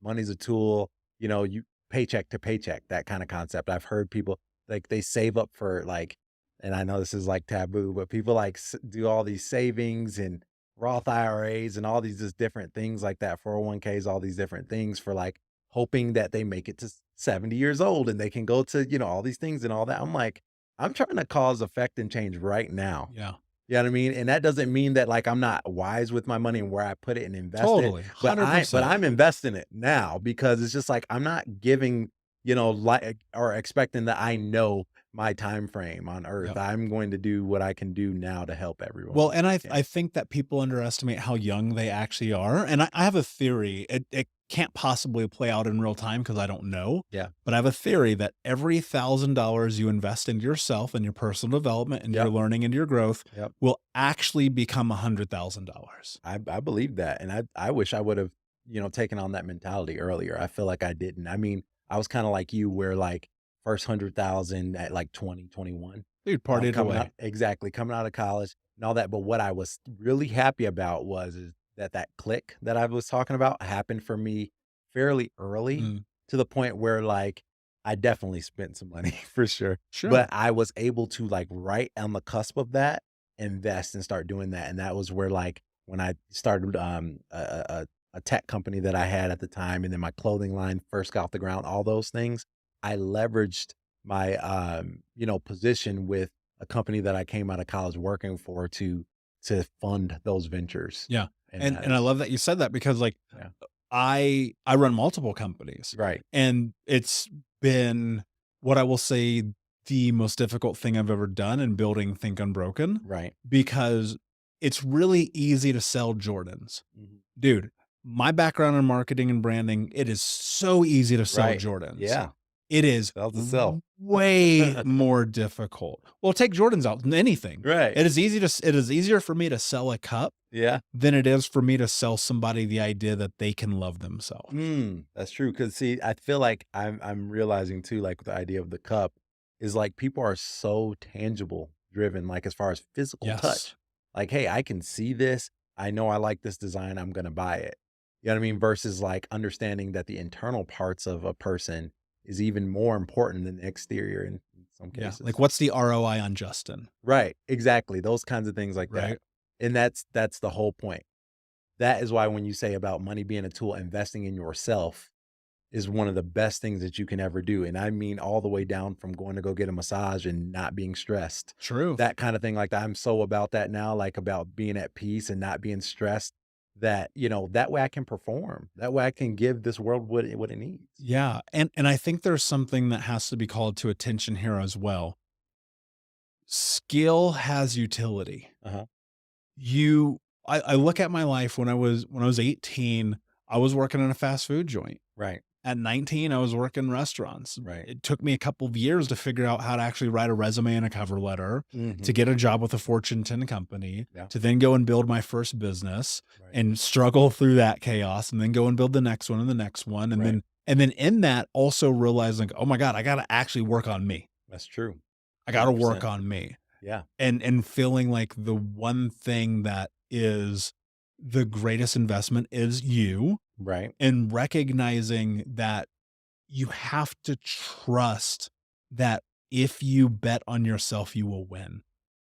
B: money's a tool, you paycheck to paycheck, that kind of concept. I've heard people like they save up for like, and I know this is like taboo, but people like do all these savings and Roth IRAs and all these just different things like that, 401ks, all these different things for like hoping that they make it to 70 years old and they can go to, all these things and all that. I'm like, I'm trying to cause effect and change right now.
A: yeah,
B: You know what I mean? And that doesn't mean that like I'm not wise with my money and where I put it and invest it,
A: totally.
B: but
A: $100%.
B: I'm investing it now because it's just like I'm not giving, like or expecting that I know my time frame on earth.
A: Yeah.
B: I'm going to do what I can do now to help
A: Well,
B: everyone.
A: and I
B: Yeah.
A: I think that people underestimate how young they actually are, and I have a theory. It can't possibly play out in real time because I don't know,
B: Yeah.
A: but I have a theory that every $1,000 you invest into yourself and your personal development and your
B: Yep.
A: learning and your growth
B: Yep.
A: will actually become $100,000.
B: I believe that. And I wish I would have, taken on that mentality earlier. I feel like I didn't. I mean, I was kind of like you where like first 100,000 at like 20, 21.
A: Dude, partied
B: Coming out
A: away.
B: exactly, coming out of college and all that, but what I was really happy about was is that that click that I was talking about happened for me fairly early
A: Mm,
B: to the point where, like, I definitely spent some money for sure, but
A: sure.
B: I was able to, like, right on the cusp of that, invest and start doing that, and that was where, like, when I started, a tech company that I had at the time, and then my clothing line first got off the ground, all those things, I leveraged my, position with a company that I came out of college working for to fund those ventures,
A: Yeah.
B: and
A: And I
B: that's
A: love that you said that because, like,
B: yeah.
A: I run multiple companies,
B: Right,
A: and it's been what I will say the most difficult thing I've ever done in building Think Unbroken,
B: right.
A: because it's really easy to sell Jordans.
B: Mhm.
A: Dude, my background in marketing and branding, it is so easy to sell
B: Right.
A: Jordans.
B: Yeah,
A: It is
B: sells itself.
A: way more difficult. Well, take Jordans out, anything.
B: Right.
A: It is easier for me to sell a cup
B: Yeah.
A: than it is for me to sell somebody the idea that they can love themselves.
B: That's true. Cause see, I feel like I'm realizing too, like, the idea of the cup is, like, people are so tangible driven, like, as far as physical
A: Yes.
B: touch. Like, "Hey, I can see this. I know I like this design. I'm gonna buy it." You know what I mean? Versus, like, understanding that the internal parts of a person is even more important than the exterior in some
A: Yeah. Like,
B: cases.
A: what's the ROI on Justin?
B: Right, exactly, those kinds of things like that.
A: Right?
B: And that's the whole point. That is why when you say about money being a tool, investing in yourself is one of the best things that you can ever do, and I mean all the way down from going to go get a massage and not being stressed.
A: Truth.
B: That kinda thing like that, I'm so about that now, like, about being at peace and not being stressed that, that way I can perform. That way I can give this world what it needs.
A: Yeah. And I think there's something that has to be called to attention here as well. Skill has utility.
B: Uh-huh.
A: You I look at my life when I was 18, I was working in a fast food joint.
B: Right,
A: At 19, I was working restaurants.
B: right.
A: It took me a couple of years to figure out how to actually write a resume and a cover letter, to
B: Mhm.
A: get a job with a Fortune 10 company,
B: Yeah,
A: to then go and build my first business
B: right,
A: and struggle through that chaos and then go and build the next one and the next one.
B: right.
A: And then in that also realizing, oh my God, I got to actually work on me.
B: That's true.
A: I got to work
B: 100%.
A: on me.
B: Yeah,
A: And feeling like the one thing that is the greatest investment is you,
B: right.
A: and recognizing that you have to trust that if you bet on yourself, you will win.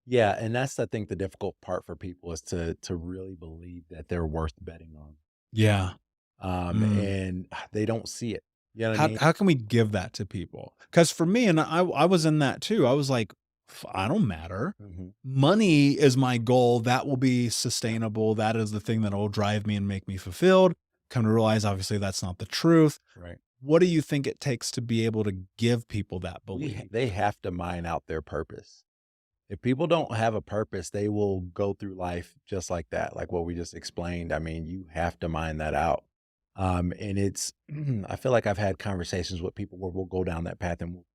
B: Yeah, and that's I think the difficult part for people is to really believe that they're worth betting on.
A: Yeah. Mm.
B: And they don't see it. You know what I
A: How
B: mean?
A: can we give that to people? Because for me, and I was in that too. I was like, I don't matter.
B: Mhm.
A: Money is my goal. That will be
B: Yeah,
A: sustainable. That is the thing that will drive me and make me fulfilled. Come to realize, obviously, that's not the truth.
B: right.
A: What do you think it takes to be able to give people that belief?
B: They have to mine out their purpose. If people don't have a purpose, they will go through life just like that, like what we just explained. I mean, you have to mine that out. And it's I feel like I've had conversations with people where we'll go down that path and we'll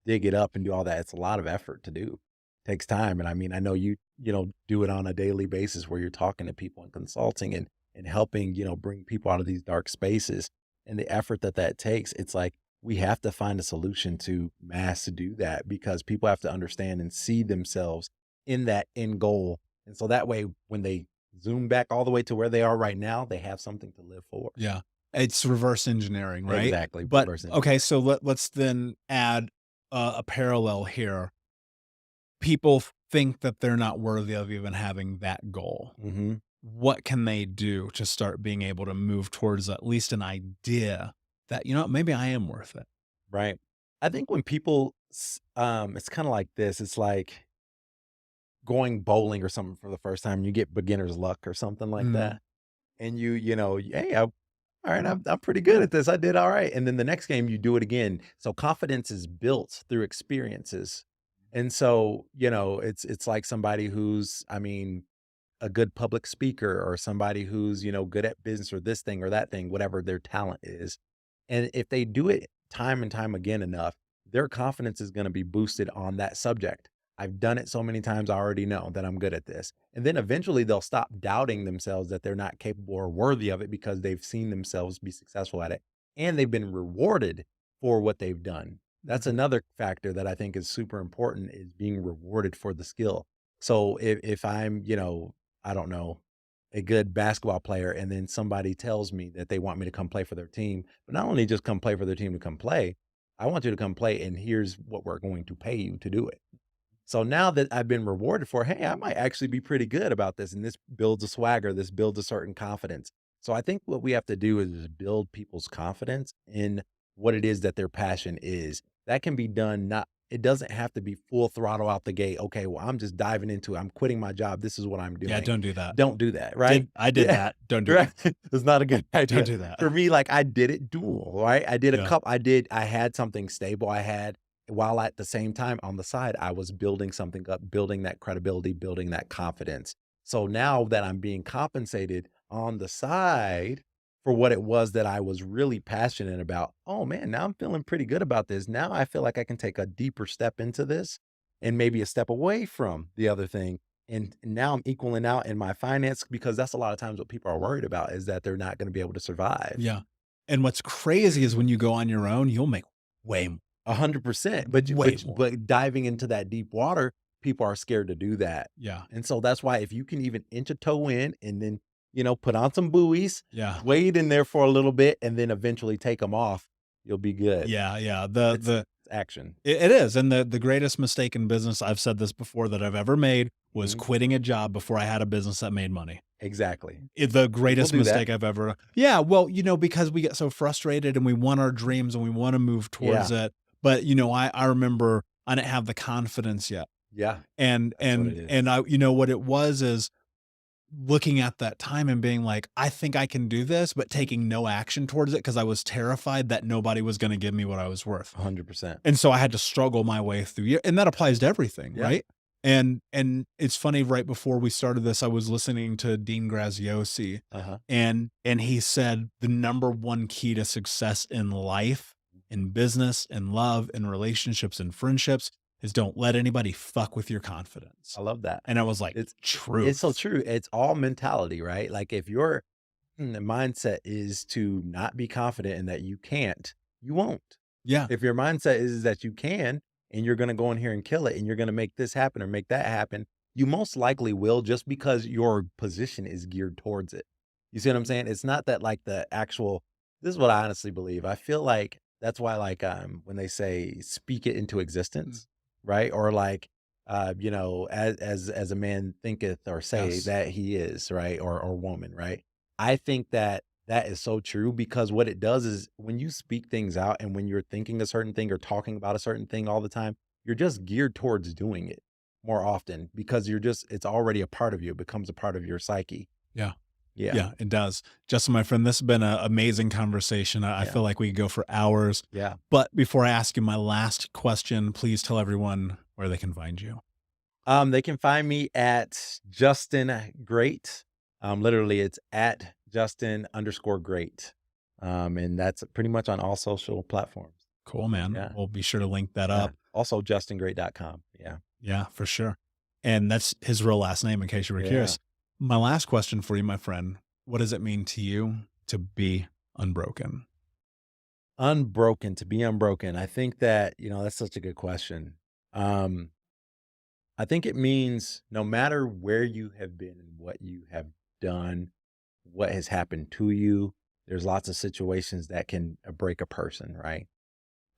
B: dig it up and do all that. It's a lot of effort to do. Takes time. And I mean, I know you do it on a daily basis where you're talking to people and consulting and helping, bring people out of these dark spaces and the effort that that takes. It's like we have to find a solution to mass do that because people have to understand and see themselves in that end goal. And so that way, when they zoom back all the way to where they are right now, they have something to live for.
A: Yeah. It's reverse engineering, right?
B: Exactly.
A: But
B: Reverse
A: okay,
B: engineering.
A: so let's then add a parallel here. People think that they're not worthy of even having that goal.
B: Hmm.
A: What can they do to start being able to move towards at least an idea that, maybe I am worth it?
B: Right. I think when people, it's kind of like this. It's like going bowling or something for the first time. You get beginner's luck or something like
A: Mm,
B: that, and hey, all right, I'm pretty good at this. I did all right, and then the next game you do it again. So confidence is built through experiences, and so it's like somebody who's, I mean, a good public speaker or somebody who's good at business or this thing or that thing, whatever their talent is. And if they do it time and time again enough, their confidence is going to be boosted on that subject. I've done it so many times, I already know that I'm good at this. And then eventually they'll stop doubting themselves that they're not capable or worthy of it because they've seen themselves be successful at it and they've been rewarded for what they've done. That's another factor that I think is super important is being rewarded for the skill. So if I'm, I don't know, a good basketball player and then somebody tells me that they want me to come play for their team, but not only just come play for their team to come play, I want you to come play and here's what we're going to pay you to do it. So now that I've been rewarded for, hey, I might actually be pretty good about this. And this builds a swagger, this builds a certain confidence. So I think what we have to do is build people's confidence in what it is that their passion is. That can be done not, it doesn't have to be full throttle out the gate. Okay, well, I'm just diving into it. I'm quitting my job. This is what I'm
A: Yeah,
B: doing.
A: don't do that.
B: Don't do that, right?
A: I did
B: Yeah.
A: that. Don't do
B: Right.
A: that.
B: It's not a good
A: Don't
B: idea.
A: do that.
B: For me, like I did it dual, right? I did a
A: Yeah.
B: couple, I had something stable. I had while at the same time on the side, I was building something up, building that credibility, building that confidence. So now that I'm being compensated on the side for what it was that I was really passionate about, oh man, now I'm feeling pretty good about this. Now I feel like I can take a deeper step into this and maybe a step away from the other thing. And now I'm equaling out in my finance because that's a lot of times what people are worried about is that they're not going to be able to survive.
A: Yeah. And what's crazy is when you go on your own, you'll make way,
B: 100%, but
A: way more.
B: but diving into that deep water, people are scared to do that,
A: Yeah.
B: and so that's why if you can even inch a toe in and then, put on some buoys,
A: Yeah.
B: wade in there for a little bit, and then eventually take them off, you'll be good.
A: Yeah. Yeah.
B: It's action.
A: It is. And the greatest mistake in business, I've said this before, that I've ever made was
B: Mhm.
A: quitting a job before I had a business that made money.
B: Exactly.
A: The
B: People
A: greatest
B: do that.
A: mistake I've ever. Yeah, well, because we get so frustrated and we want our dreams and we wanna move towards
B: Yeah,
A: it, but, I remember I didn't have the confidence yet,
B: yeah,
A: and
B: that's what it is.
A: I what it was is looking at that time and being like, "I think I can do this," but taking no action towards it because I was terrified that nobody was gonna give me what I was worth.
B: 100%.
A: And so I had to struggle my way through and that applies to everything,
B: Yeah.
A: right? And it's funny, right before we started this, I was listening to Dean Graziosi,
B: Uh-huh.
A: and he said the number one key to success in life, in business, in love, in relationships, and friendships is don't let anybody fuck with your confidence.
B: I love that.
A: And I was like,
B: It's so
A: truth.
B: true. It's all mentality, right? Like if your mindset is to not be confident and that you can't, you won't.
A: Yeah.
B: If your mindset is that you can and you're going to go in here and kill it and you're going to make this happen or make that happen, you most likely will just because your position is geared towards it. You see what I'm saying? It's not that like the actual this is what I honestly believe. I feel like that's why like when they say speak it into
A: Mm.
B: existence, right? Or like as a man thinketh or say
A: Yes.
B: that he is, right? Or woman, right? I think that that is so true because what it does is when you speak things out and when you're thinking a certain thing or talking about a certain thing all the time, you're just geared towards doing it more often because it's already a part of you. It becomes a part of your psyche.
A: Yeah.
B: Yeah.
A: Yeah, it does. Justin, my friend, this has been an amazing conversation. I
B: Yeah.
A: feel like we could go for hours.
B: Yeah.
A: But before I ask you my last question, please tell everyone where they can find you.
B: They can find me at Justin Great. Literally it's at Justin_great. And that's pretty much on all social platforms.
A: Cool, man.
B: Yeah.
A: We'll be sure to link that
B: Yeah.
A: up.
B: Also justingreat.com. Yeah.
A: Yeah, for sure. And that's his real last name, in case you were
B: Yeah.
A: curious. My last question for you, my friend, what does it mean to you to be unbroken?
B: Unbroken, to be unbroken. I think that, that's such a good question. Um, I think it means no matter where you have been and what you have done, what has happened to you, there's lots of situations that can break a person, right?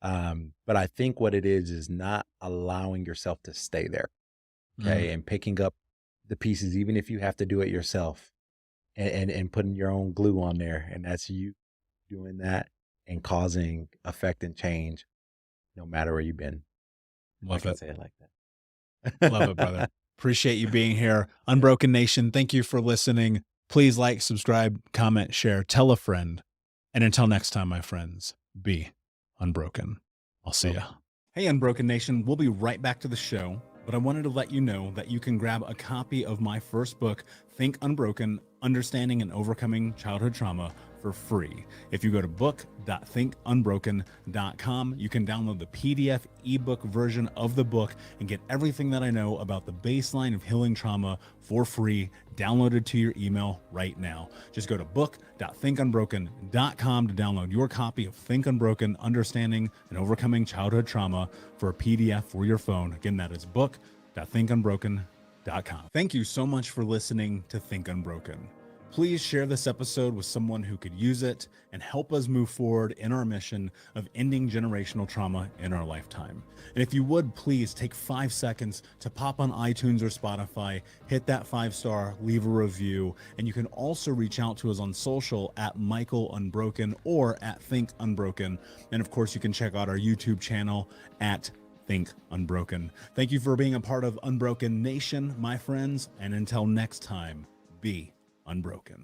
B: But I think what it is not allowing yourself to stay there,
A: Mm,
B: okay, and picking up the pieces, even if you have to do it yourself, and putting your own glue on there, and that's you doing that and causing effect and change, no matter where you've been. If I
A: love
B: can
A: it.
B: say it like
A: Love it,
B: that.
A: brother. Appreciate you being here. Unbroken Nation, thank you for listening. Please like, subscribe, comment, share, tell a friend. And until next time, my friends, be unbroken. I'll see ya. Hey, Unbroken Nation, we'll be right back to the show, but I wanted to let you know that you can grab a copy of my first book, Think Unbroken: Understanding and Overcoming Childhood Trauma, for free. If you go to book.thinkunbroken.com, you can download the PDF ebook version of the book and get everything that I know about the baseline of healing trauma for free, downloaded to your email right now. Just go to book.thinkunbroken.com to download your copy of Think Unbroken, Understanding and Overcoming Childhood Trauma for a PDF for your phone. Again, that is book.thinkunbroken.com. Thank you so much for listening to Think Unbroken. Please share this episode with someone who could use it and help us move forward in our mission of ending generational trauma in our lifetime. And if you would, please take 5 seconds to pop on iTunes or Spotify, hit that 5-star, leave a review, and you can also reach out to us on social at Michael Unbroken or at Think Unbroken. And of course, you can check out our YouTube channel at Think Unbroken. Thank you for being a part of Unbroken Nation, my friends, and until next time, be unbroken.